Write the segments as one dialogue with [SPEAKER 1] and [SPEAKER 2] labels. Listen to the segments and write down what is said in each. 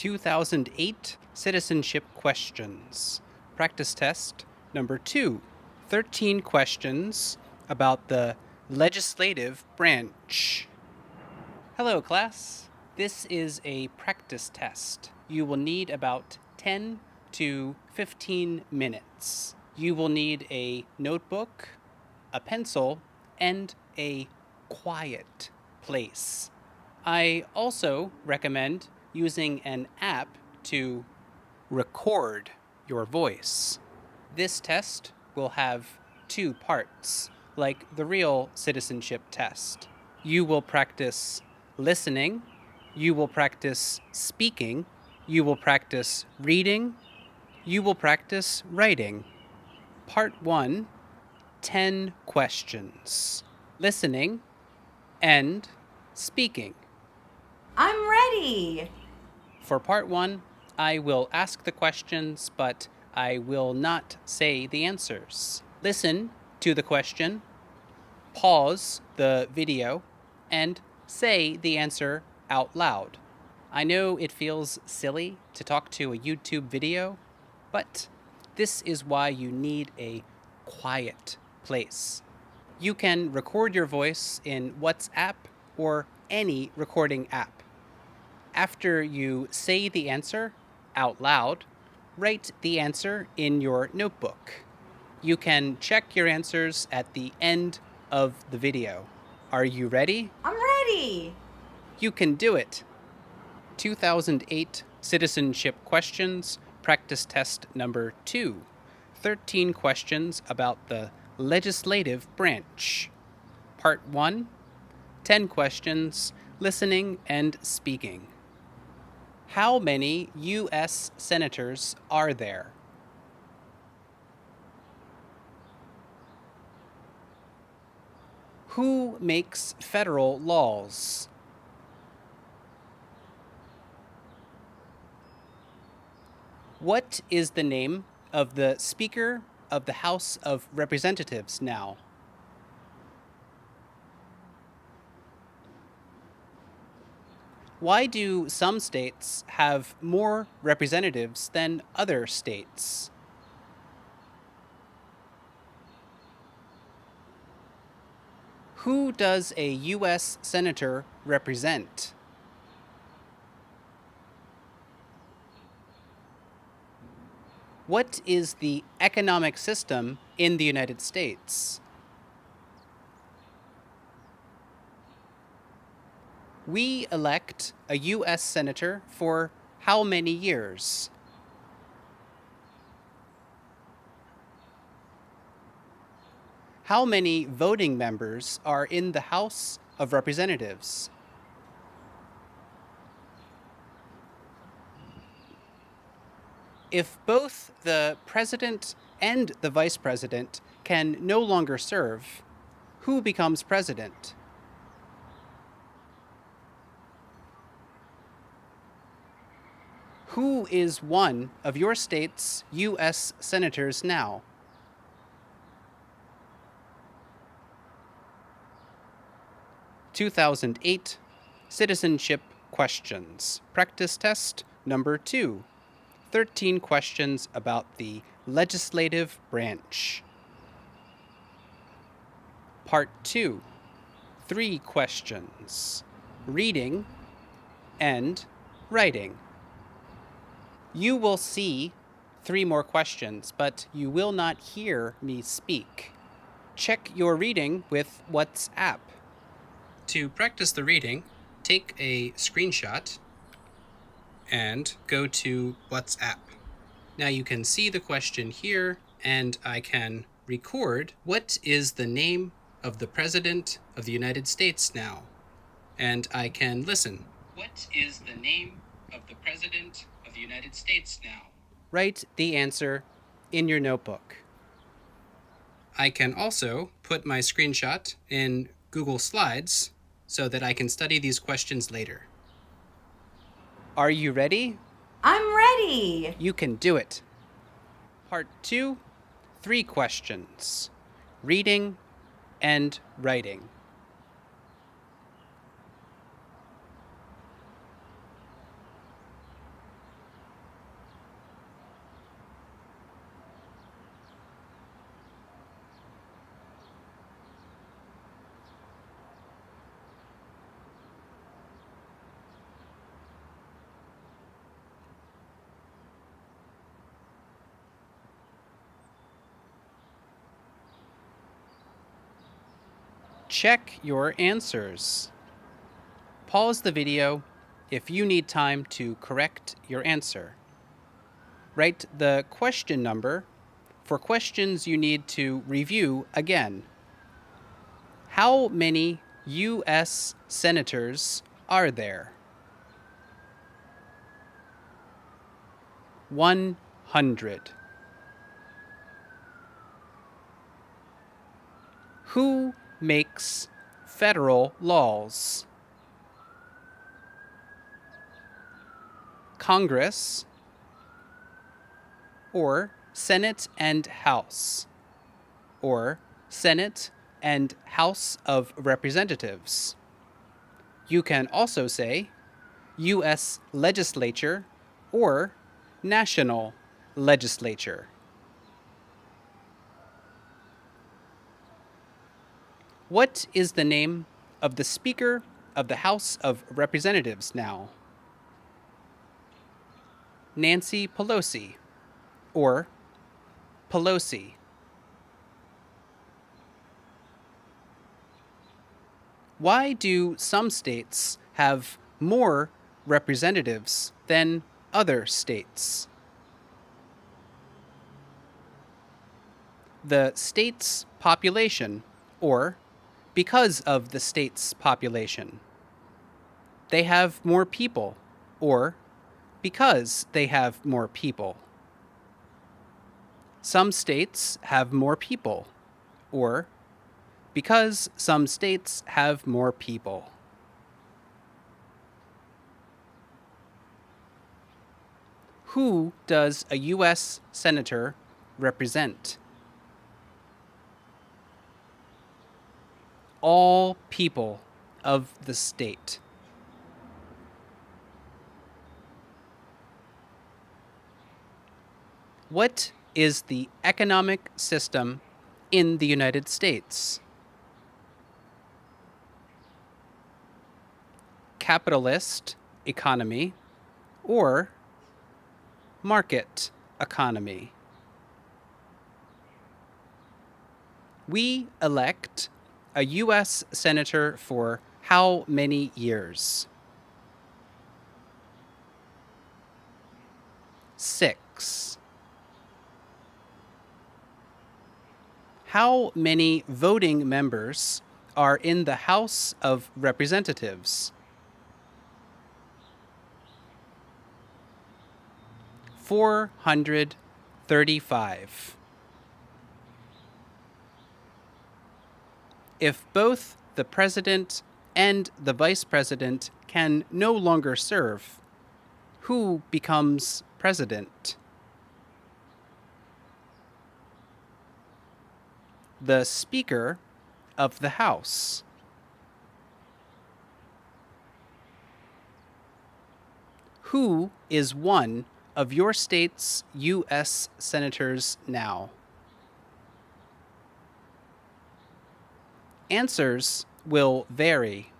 [SPEAKER 1] 2008 Citizenship Questions. Practice test number 2. 13 questions about the legislative branch. Hello, class. This is a practice test. You will need about 10 to 15 minutes. You will need a notebook, a pencil, and a quiet place. I also recommend using an app to record your voice. This test will have 2 parts, like the real citizenship test. You will practice listening, you will practice speaking, you will practice reading, you will practice writing. Part 1, 10 questions. Listening and speaking.
[SPEAKER 2] I'm ready.
[SPEAKER 1] For part 1, I will ask the questions, but I will not say the answers. Listen to the question, pause the video, and say the answer out loud. I know it feels silly to talk to a YouTube video, but this is why you need a quiet place. You can record your voice in WhatsApp or any recording app. After you say the answer out loud, write the answer in your notebook. You can check your answers at the end of the video. Are you ready?
[SPEAKER 2] I'm ready.
[SPEAKER 1] You can do it. 2008 Citizenship Questions, Practice Test number 2. 13 questions about the legislative branch. Part 1, 10 questions, listening and speaking. How many U.S. senators are there? Who makes federal laws? What is the name of the Speaker of the House of Representatives now? Why do some states have more representatives than other states? Who does a U.S. senator represent? What is the economic system in the United States? We elect a U.S. senator for how many years? How many voting members are in the House of Representatives? If both the president and the vice president can no longer serve, who becomes president? Who is one of your state's U.S. senators now? (2008) Citizenship Questions. Practice test number 2. 13 questions about the legislative branch. Part 2. 3 questions. Reading and writing. You will see 3 more questions, but you will not hear me speak. Check your reading with WhatsApp. To practice the reading, take a screenshot and go to WhatsApp. Now you can see the question here, and I can record what is the name of the President of the United States now. And I can listen. What is the name of the President of the United States now? Write the answer in your notebook. I can also put my screenshot in Google Slides so that I can study these questions later. Are you ready?
[SPEAKER 2] I'm ready.
[SPEAKER 1] You can do it. Part 2, 3 questions. Reading and writing. Check your answers. Pause the video if you need time to correct your answer. Write the question number for questions you need to review again. How many U.S. senators are there? 100. Who makes federal laws? Congress or Senate and House, or Senate and House of Representatives. You can also say U.S. Legislature or National Legislature. What is the name of the Speaker of the House of Representatives now? Nancy Pelosi or Pelosi. Why do some states have more representatives than other states? The state's population, or because of the state's population. They have more people, or because they have more people. Some states have more people, or because some states have more people. Who does a U.S. Senator represent? All people of the state. What is the economic system in the United States? Capitalist economy or market economy? We elect a U.S. Senator for how many years? 6. How many voting members are in the House of Representatives? 435. If both the president and the vice president can no longer serve, who becomes president? The Speaker of the House. Who is one of your state's U.S. senators now? Answers will vary.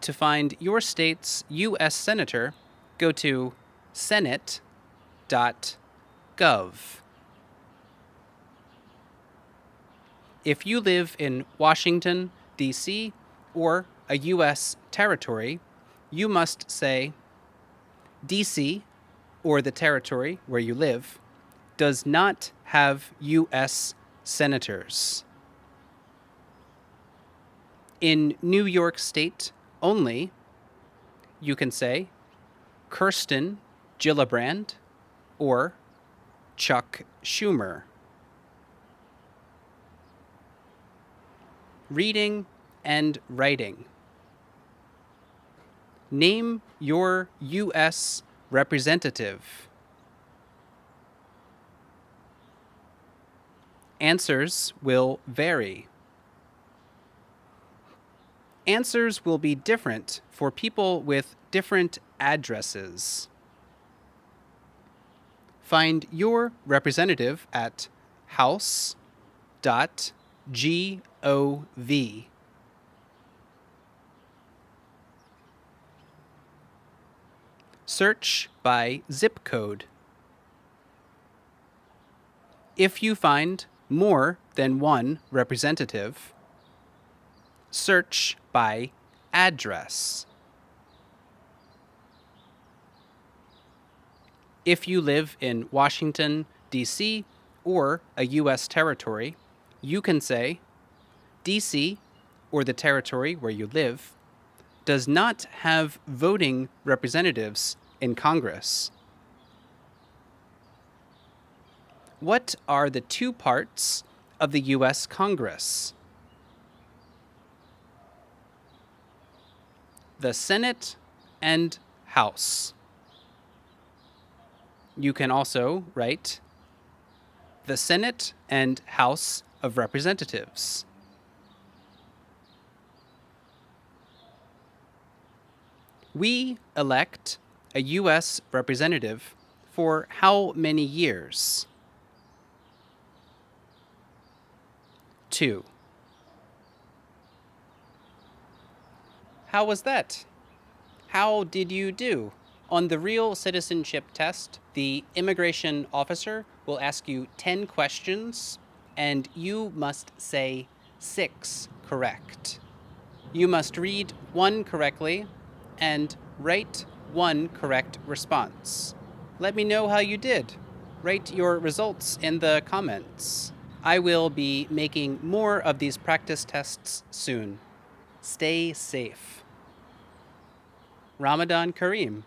[SPEAKER 1] To find your state's U.S. senator, go to Senate.gov. If you live in Washington, D.C., or a U.S. territory, you must say D.C., or the territory where you live, does not have U.S. senators. In New York State only, you can say Kirsten Gillibrand or Chuck Schumer. Reading and writing. Name your U.S. representative. Answers will vary. Answers will be different for people with different addresses. Find your representative at HOUSE.GOV. Search by zip code. If you find more than one representative, Search by address. If you live in Washington, D.C., or a U.S. territory, you can say, D.C., or the territory where you live, does not have voting representatives in Congress. What are the two parts of the U.S. Congress? The Senate and House. You can also write the Senate and House of Representatives. We elect a U.S. representative for how many years? 2. How was that? How did you do? On the real citizenship test, the immigration officer will ask you 10 questions, and you must say 6 correct. You must read 1 correctly and write 1 correct response. Let me know how you did. Write your results in the comments. I will be making more of these practice tests soon. Stay safe. Ramadan Kareem.